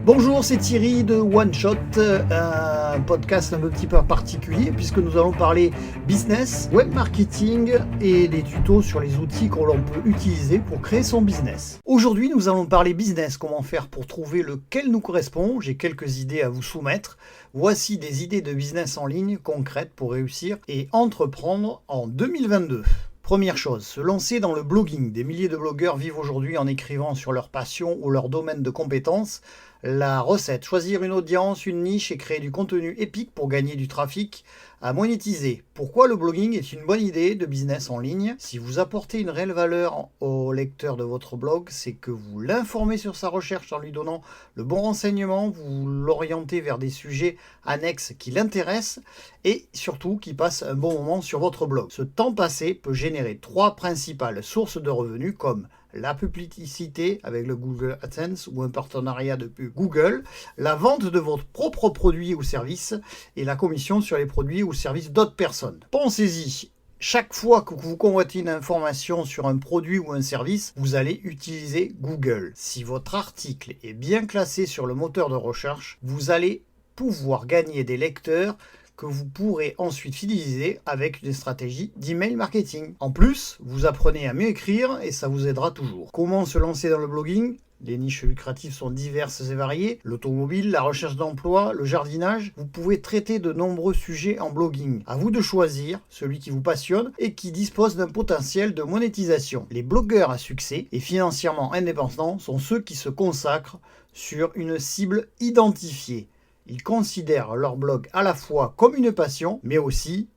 Bonjour, c'est Thierry de One Shot, un podcast un petit peu particulier puisque nous allons parler business, web marketing et des tutos sur les outils que l'on peut utiliser pour créer son business. Aujourd'hui, nous allons parler business, comment faire pour trouver lequel nous correspond. J'ai quelques idées à vous soumettre. Voici des idées de business en ligne concrètes pour réussir et entreprendre en 2022. Première chose, se lancer dans le blogging. Des milliers de blogueurs vivent aujourd'hui en écrivant sur leur passion ou leur domaine de compétences. La recette, choisir une audience, une niche et créer du contenu épique pour gagner du trafic à monétiser. Pourquoi le blogging est une bonne idée de business en ligne? Si vous apportez une réelle valeur au lecteur de votre blog, c'est que vous l'informez sur sa recherche en lui donnant le bon renseignement, vous l'orientez vers des sujets annexes qui l'intéressent et surtout qui passent un bon moment sur votre blog. Ce temps passé peut générer 3 principales sources de revenus comme la publicité avec le Google AdSense ou un partenariat depuis Google, la vente de votre propre produit ou service et la commission sur les produits ou services d'autres personnes. Pensez-y. Chaque fois que vous convoitez une information sur un produit ou un service, vous allez utiliser Google. Si votre article est bien classé sur le moteur de recherche, vous allez pouvoir gagner des lecteurs que vous pourrez ensuite fidéliser avec une stratégie d'email marketing. En plus, vous apprenez à mieux écrire et ça vous aidera toujours. Comment se lancer dans le blogging ? Les niches lucratives sont diverses et variées. L'automobile, la recherche d'emploi, le jardinage. Vous pouvez traiter de nombreux sujets en blogging. À vous de choisir celui qui vous passionne et qui dispose d'un potentiel de monétisation. Les blogueurs à succès et financièrement indépendants sont ceux qui se consacrent sur une cible identifiée. Ils considèrent leur blog à la fois comme une passion, mais aussi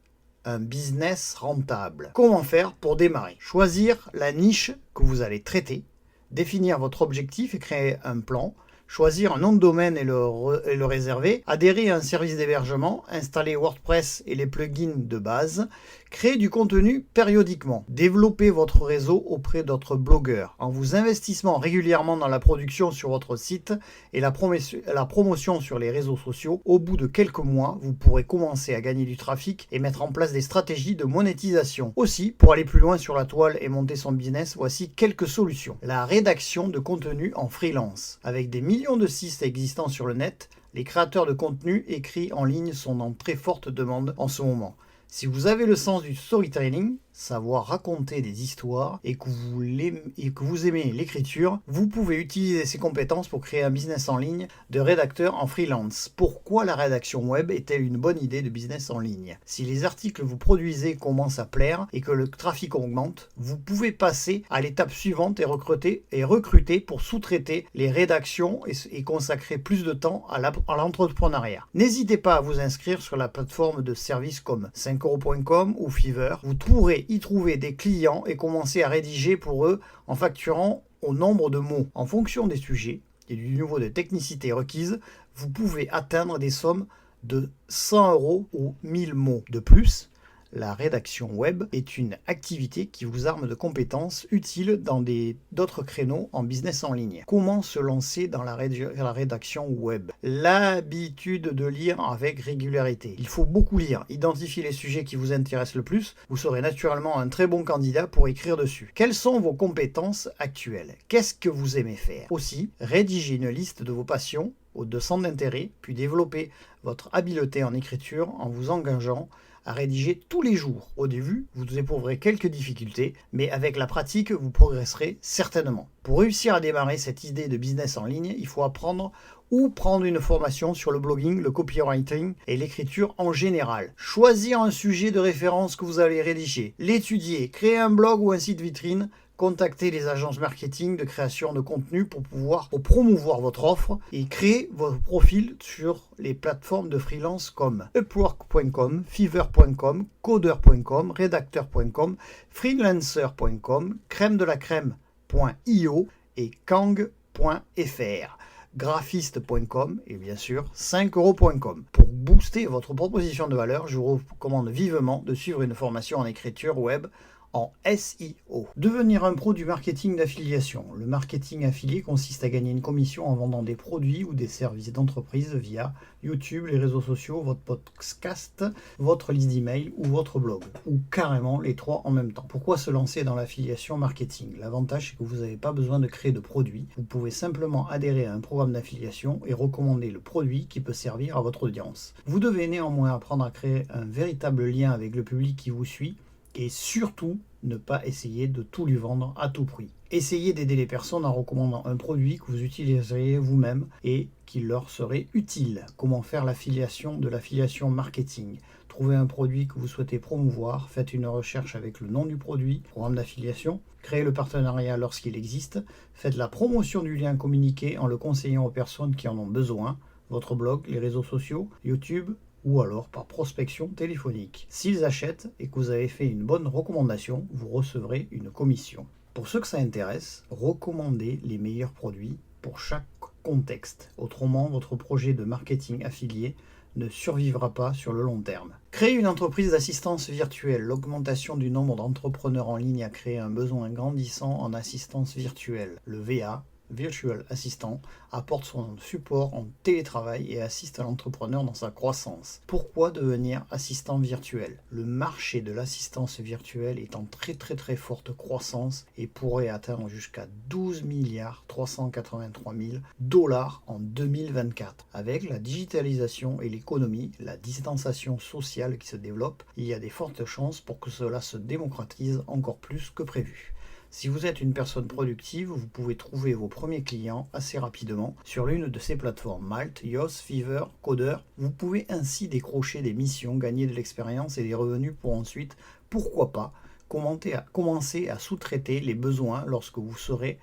un business rentable. Comment faire pour démarrer ? Choisir la niche que vous allez traiter, définir votre objectif et créer un plan, choisir un nom de domaine et le réserver, adhérer à un service d'hébergement, installer WordPress et les plugins de base, créer du contenu périodiquement, développer votre réseau auprès d'autres blogueurs en vous investissant régulièrement dans la production sur votre site et la promotion sur les réseaux sociaux. Au bout de quelques mois, vous pourrez commencer à gagner du trafic et mettre en place des stratégies de monétisation. Aussi, pour aller plus loin sur la toile et monter son business, voici quelques solutions. La rédaction de contenu en freelance. Avec des millions de sites existants sur le net, les créateurs de contenu écrits en ligne sont en très forte demande en ce moment. Si vous avez le sens du storytelling, savoir raconter des histoires et que vous aimez l'écriture, vous pouvez utiliser ces compétences pour créer un business en ligne de rédacteur en freelance. Pourquoi la rédaction web est-elle une bonne idée de business en ligne ? Si les articles que vous produisez commencent à plaire et que le trafic augmente, vous pouvez passer à l'étape suivante et recruter pour sous-traiter les rédactions et consacrer plus de temps à l'entrepreneuriat. N'hésitez pas à vous inscrire sur la plateforme de services comme 5euros.com ou Fiverr. Vous pourrez y trouver des clients et commencer à rédiger pour eux en facturant au nombre de mots. En fonction des sujets et du niveau de technicité requise, vous pouvez atteindre des sommes de 100 € ou 1000 mots. De plus, la rédaction web est une activité qui vous arme de compétences utiles dans d'autres créneaux en business en ligne. Comment se lancer dans la rédaction web ? L'habitude de lire avec régularité. Il faut beaucoup lire. Identifiez les sujets qui vous intéressent le plus. Vous serez naturellement un très bon candidat pour écrire dessus. Quelles sont vos compétences actuelles ? Qu'est-ce que vous aimez faire ? Aussi, rédigez une liste de vos passions, de centres d'intérêt, puis développez votre habileté en écriture en vous engageant à rédiger tous les jours. Au début, vous éprouverez quelques difficultés, mais avec la pratique, vous progresserez certainement. Pour réussir à démarrer cette idée de business en ligne, il faut apprendre ou prendre une formation sur le blogging, le copywriting et l'écriture en général. Choisir un sujet de référence que vous allez rédiger, l'étudier, créer un blog ou un site vitrine, contactez les agences marketing de création de contenu pour pouvoir promouvoir votre offre et créer votre profil sur les plateformes de freelance comme upwork.com, fiverr.com, coder.com, redacteur.com, freelancer.com, crème-de-la-crème.io et kang.fr. graphiste.com et bien sûr 5euros.com. Pour booster votre proposition de valeur, je vous recommande vivement de suivre une formation en écriture web en SEO. Devenir un pro du marketing d'affiliation. Le marketing affilié consiste à gagner une commission en vendant des produits ou des services d'entreprise via YouTube, les réseaux sociaux, votre podcast, votre liste d'email ou votre blog, ou carrément les trois en même temps. Pourquoi se lancer dans l'affiliation marketing? L'avantage, c'est que vous n'avez pas besoin de créer de produit. Vous pouvez simplement adhérer à un programme d'affiliation et recommander le produit qui peut servir à votre audience. Vous devez néanmoins apprendre à créer un véritable lien avec le public qui vous suit et surtout ne pas essayer de tout lui vendre à tout prix. Essayez d'aider les personnes en recommandant un produit que vous utiliseriez vous-même et qui leur serait utile. Comment faire de l'affiliation marketing? Trouvez un produit que vous souhaitez promouvoir, faites une recherche avec le nom du produit, programme d'affiliation, créez le partenariat lorsqu'il existe, faites la promotion du lien communiqué en le conseillant aux personnes qui en ont besoin, votre blog, les réseaux sociaux, YouTube, ou alors par prospection téléphonique. S'ils achètent et que vous avez fait une bonne recommandation, vous recevrez une commission. Pour ceux que ça intéresse, recommandez les meilleurs produits pour chaque contexte. Autrement, votre projet de marketing affilié ne survivra pas sur le long terme. Créer une entreprise d'assistance virtuelle. L'augmentation du nombre d'entrepreneurs en ligne a créé un besoin grandissant en assistance virtuelle. Le VA, Virtual Assistant, apporte son support en télétravail et assiste l'entrepreneur dans sa croissance. Pourquoi devenir assistant virtuel? Le marché de l'assistance virtuelle est en très forte croissance et pourrait atteindre jusqu'à 12 milliards 383 000 dollars en 2024. Avec la digitalisation et l'économie, la distanciation sociale qui se développe, il y a des fortes chances pour que cela se démocratise encore plus que prévu. Si vous êtes une personne productive, vous pouvez trouver vos premiers clients assez rapidement sur l'une de ces plateformes, Malt, Yoast, Fiverr, Coder. Vous pouvez ainsi décrocher des missions, gagner de l'expérience et des revenus pour ensuite, pourquoi pas, commencer à sous-traiter les besoins lorsque vous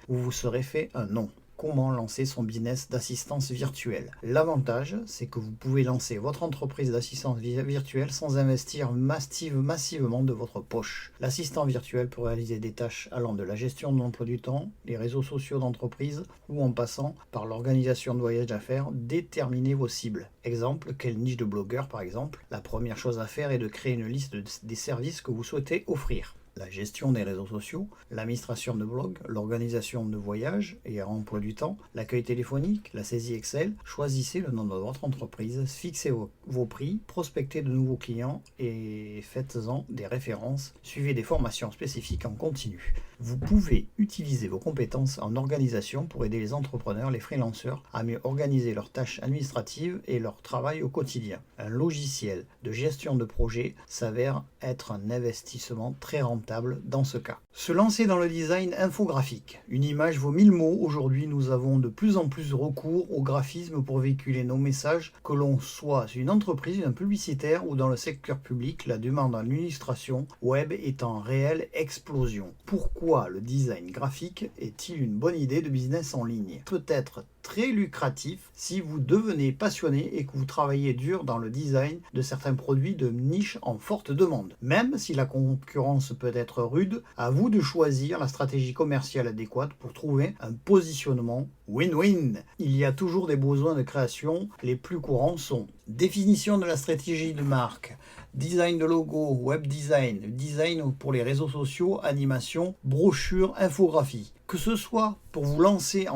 vous serez fait un nom. Comment lancer son business d'assistance virtuelle? L'avantage, c'est que vous pouvez lancer votre entreprise d'assistance virtuelle sans investir massivement de votre poche. L'assistant virtuel peut réaliser des tâches allant de la gestion de l'emploi du temps, les réseaux sociaux d'entreprise ou en passant par l'organisation de voyages d'affaires. Déterminez vos cibles. Exemple, quelle niche de blogueur par exemple? La première chose à faire est de créer une liste des services que vous souhaitez offrir. La gestion des réseaux sociaux, l'administration de blog, l'organisation de voyages et emploi du temps, l'accueil téléphonique, la saisie Excel. Choisissez le nom de votre entreprise, fixez vos prix, prospectez de nouveaux clients et faites-en des références. Suivez des formations spécifiques en continu. Vous pouvez utiliser vos compétences en organisation pour aider les entrepreneurs, les freelanceurs à mieux organiser leurs tâches administratives et leur travail au quotidien. Un logiciel de gestion de projet s'avère être un investissement très rentable dans ce cas. Se lancer dans le design infographique. Une image vaut 1000 mots. Aujourd'hui, nous avons de plus en plus recours au graphisme pour véhiculer nos messages, que l'on soit une entreprise, un publicitaire ou dans le secteur public. La demande en illustration web est en réelle explosion. Pourquoi le design graphique est-il une bonne idée de business en ligne? Peut-être très lucratif si vous devenez passionné et que vous travaillez dur dans le design de certains produits de niche en forte demande. Même si la concurrence peut être rude, à vous de choisir la stratégie commerciale adéquate pour trouver un positionnement win-win. Il y a toujours des besoins de création. Les plus courants sont définition de la stratégie de marque, design de logo, web design, design pour les réseaux sociaux, animation, brochure, infographie. Que ce soit pour vous lancer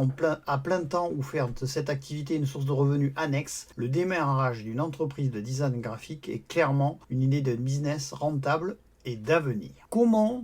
à plein temps ou faire de cette activité une source de revenus annexe, le démarrage d'une entreprise de design graphique est clairement une idée de business rentable et d'avenir. Comment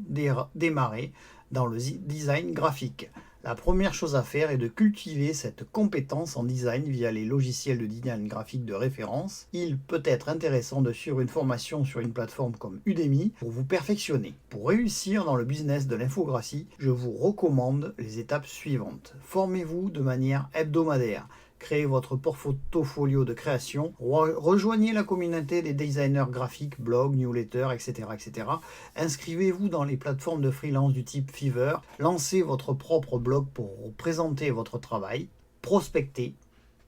démarrer dans le design graphique? La première chose à faire est de cultiver cette compétence en design via les logiciels de design graphique de référence. Il peut être intéressant de suivre une formation sur une plateforme comme Udemy pour vous perfectionner. Pour réussir dans le business de l'infographie, je vous recommande les étapes suivantes. Formez-vous de manière hebdomadaire. Créez votre portfolio de création, rejoignez la communauté des designers graphiques, blogs, newsletters, etc. Inscrivez-vous dans les plateformes de freelance du type Fiverr, lancez votre propre blog pour présenter votre travail, prospectez,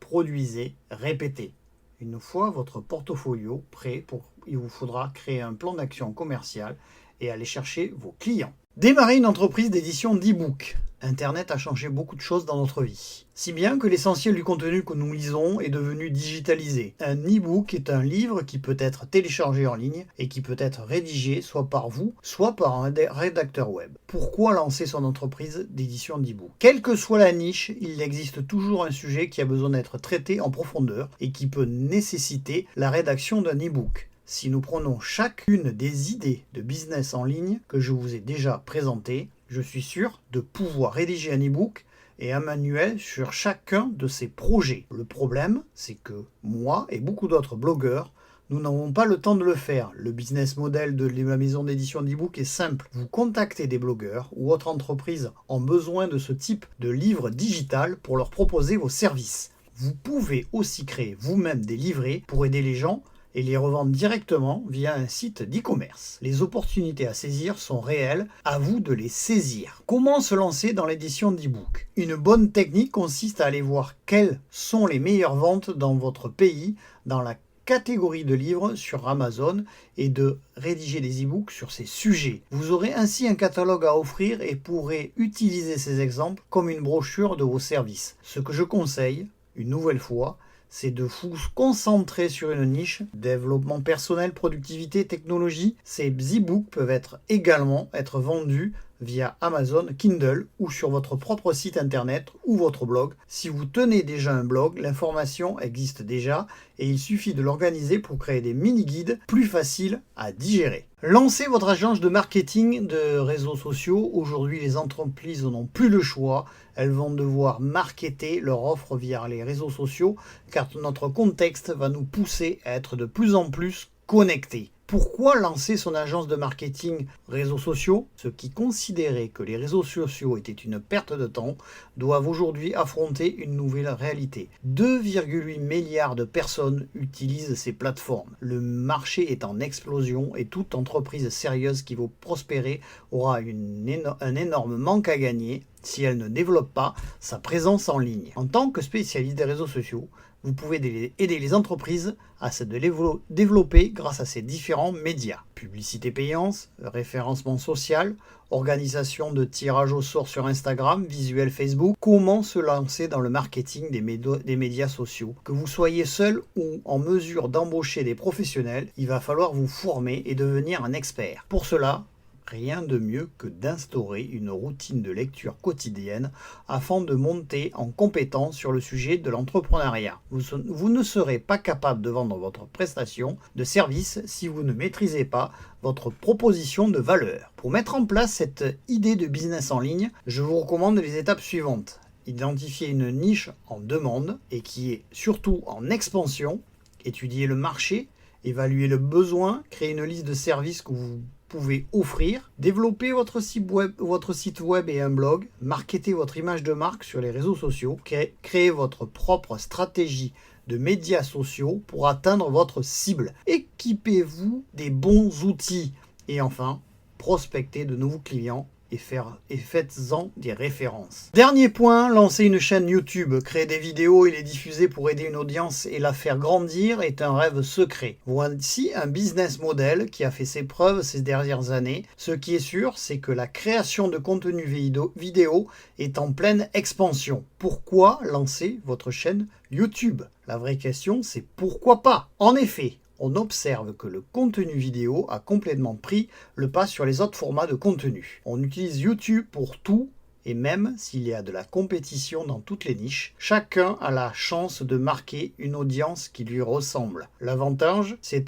produisez, répétez. Une fois votre portfolio prêt, il vous faudra créer un plan d'action commercial et aller chercher vos clients. Démarrer une entreprise d'édition d'e-book. Internet a changé beaucoup de choses dans notre vie. Si bien que l'essentiel du contenu que nous lisons est devenu digitalisé. Un e-book est un livre qui peut être téléchargé en ligne et qui peut être rédigé soit par vous, soit par un rédacteur web. Pourquoi lancer son entreprise d'édition d'e-book ? Quelle que soit la niche, il existe toujours un sujet qui a besoin d'être traité en profondeur et qui peut nécessiter la rédaction d'un e-book. Si nous prenons chacune des idées de business en ligne que je vous ai déjà présentées, je suis sûr de pouvoir rédiger un e-book et un manuel sur chacun de ces projets. Le problème, c'est que moi et beaucoup d'autres blogueurs, nous n'avons pas le temps de le faire. Le business model de la maison d'édition d'e-book est simple. Vous contactez des blogueurs ou autres entreprises en besoin de ce type de livre digital pour leur proposer vos services. Vous pouvez aussi créer vous-même des livrets pour aider les gens et les revendre directement via un site d'e-commerce. Les opportunités à saisir sont réelles, à vous de les saisir. Comment se lancer dans l'édition d'e-book ? Une bonne technique consiste à aller voir quelles sont les meilleures ventes dans votre pays, dans la catégorie de livres sur Amazon et de rédiger des e-books sur ces sujets. Vous aurez ainsi un catalogue à offrir et pourrez utiliser ces exemples comme une brochure de vos services. Ce que je conseille, une nouvelle fois, c'est de vous concentrer sur une niche, développement personnel, productivité, technologie. Ces e-books peuvent également être vendus via Amazon Kindle ou sur votre propre site internet ou votre blog. Si vous tenez déjà un blog, l'information existe déjà et il suffit de l'organiser pour créer des mini-guides plus faciles à digérer. Lancez votre agence de marketing de réseaux sociaux. Aujourd'hui, les entreprises n'ont plus le choix. Elles vont devoir marketer leur offre via les réseaux sociaux car notre contexte va nous pousser à être de plus en plus connectés. Pourquoi lancer son agence de marketing réseaux sociaux ? Ceux qui considéraient que les réseaux sociaux étaient une perte de temps doivent aujourd'hui affronter une nouvelle réalité. 2,8 milliards de personnes utilisent ces plateformes. Le marché est en explosion et toute entreprise sérieuse qui veut prospérer aura un énorme manque à gagner si elle ne développe pas sa présence en ligne. En tant que spécialiste des réseaux sociaux, vous pouvez aider les entreprises à se développer grâce à ces différents médias. Publicité payante, référencement social, organisation de tirage au sort sur Instagram, visuel Facebook. Comment se lancer dans le marketing des médias sociaux ? Que vous soyez seul ou en mesure d'embaucher des professionnels, il va falloir vous former et devenir un expert. Pour cela, rien de mieux que d'instaurer une routine de lecture quotidienne afin de monter en compétence sur le sujet de l'entrepreneuriat. Vous ne serez pas capable de vendre votre prestation de service si vous ne maîtrisez pas votre proposition de valeur. Pour mettre en place cette idée de business en ligne, je vous recommande les étapes suivantes. Identifier une niche en demande et qui est surtout en expansion, étudier le marché, évaluer le besoin, créer une liste de services que vous pouvez offrir, développer votre site web et un blog, marketer votre image de marque sur les réseaux sociaux, créer votre propre stratégie de médias sociaux pour atteindre votre cible. Équipez-vous des bons outils et enfin, prospectez de nouveaux clients et faites-en des références. Dernier point, lancer une chaîne YouTube, créer des vidéos et les diffuser pour aider une audience et la faire grandir est un rêve secret. Voici un business model qui a fait ses preuves ces dernières années. Ce qui est sûr, c'est que la création de contenu vidéo est en pleine expansion. Pourquoi lancer votre chaîne YouTube ? La vraie question, c'est pourquoi pas ? En effet, on observe que le contenu vidéo a complètement pris le pas sur les autres formats de contenu. On utilise YouTube pour tout et même s'il y a de la compétition dans toutes les niches, chacun a la chance de marquer une audience qui lui ressemble. L'avantage, c'est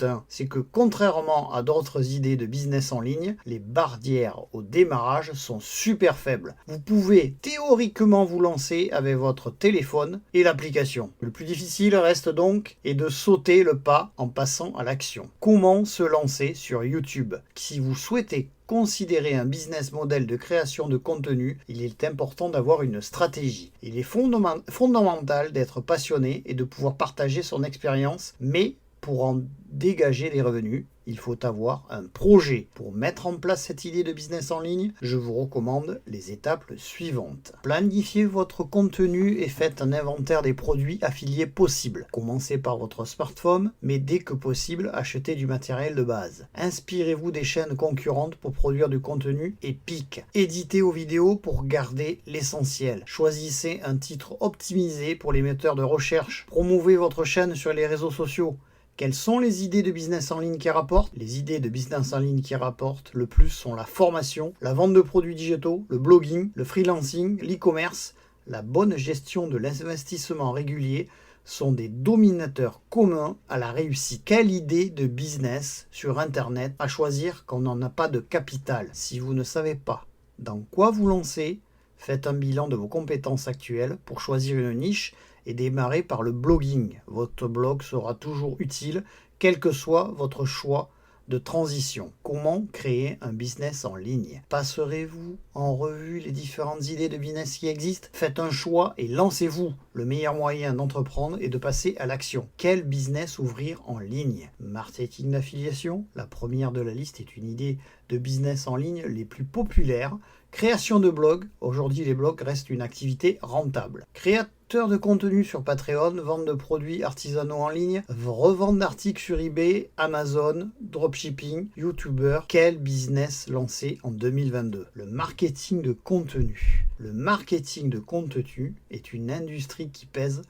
que contrairement à d'autres idées de business en ligne, les barrières au démarrage sont super faibles. Vous pouvez théoriquement vous lancer avec votre téléphone et l'application. Le plus difficile reste donc de sauter le pas en passant à l'action. Comment se lancer sur YouTube ? Si vous souhaitez considérer un business model de création de contenu, il est important d'avoir une stratégie. Il est fondamental d'être passionné et de pouvoir partager son expérience, mais pour en dégager des revenus, il faut avoir un projet. Pour mettre en place cette idée de business en ligne, je vous recommande les étapes suivantes. Planifiez votre contenu et faites un inventaire des produits affiliés possibles. Commencez par votre smartphone, mais dès que possible, achetez du matériel de base. Inspirez-vous des chaînes concurrentes pour produire du contenu épique. Éditez vos vidéos pour garder l'essentiel. Choisissez un titre optimisé pour les moteurs de recherche. Promouvez votre chaîne sur les réseaux sociaux. Quelles sont les idées de business en ligne qui rapportent? Les idées de business en ligne qui rapportent le plus sont la formation, la vente de produits digitaux, le blogging, le freelancing, l'e-commerce, la bonne gestion de l'investissement régulier sont des dominateurs communs à la réussite. Quelle idée de business sur Internet à choisir quand on n'en a pas de capital? Si vous ne savez pas dans quoi vous lancer, faites un bilan de vos compétences actuelles pour choisir une niche et démarrer par le blogging. Votre blog sera toujours utile, quel que soit votre choix de transition. Comment créer un business en ligne? Passerez-vous en revue les différentes idées de business qui existent? Faites un choix et lancez-vous. Le meilleur moyen d'entreprendre est de passer à l'action. Quel business ouvrir en ligne? Marketing d'affiliation, la première de la liste, est une idée de business en ligne les plus populaires. Création de blog, aujourd'hui les blogs restent une activité rentable. Créateur de contenu sur Patreon, vente de produits artisanaux en ligne, revente d'articles sur eBay, Amazon, dropshipping, YouTuber. Quel business lancé en 2022? Le marketing de contenu. Le marketing de contenu est une industrie qui pèse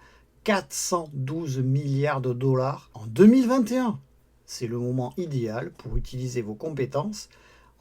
412 milliards de dollars en 2021. C'est le moment idéal pour utiliser vos compétences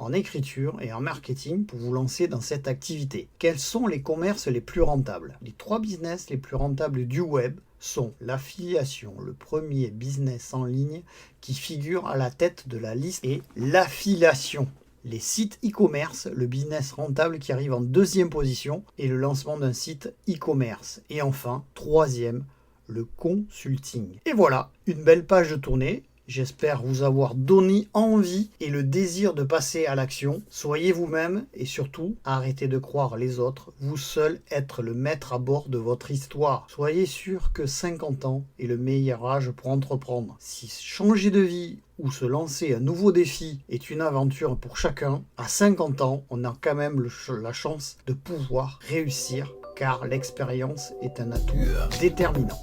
en écriture et en marketing pour vous lancer dans cette activité. Quels sont les commerces les plus rentables? Les 3 business les plus rentables du web sont l'affiliation, le premier business en ligne qui figure à la tête de la liste, et l'affiliation. Les sites e-commerce, le business rentable qui arrive en 2e position, et le lancement d'un site e-commerce. Et enfin, 3e, le consulting. Et voilà, une belle page de tournée. J'espère vous avoir donné envie et le désir de passer à l'action. Soyez vous-même et surtout, arrêtez de croire les autres. Vous seul être le maître à bord de votre histoire. Soyez sûr que 50 ans est le meilleur âge pour entreprendre. Si changer de vie ou se lancer un nouveau défi est une aventure pour chacun, à 50 ans, on a quand même la chance de pouvoir réussir, car l'expérience est un atout déterminant.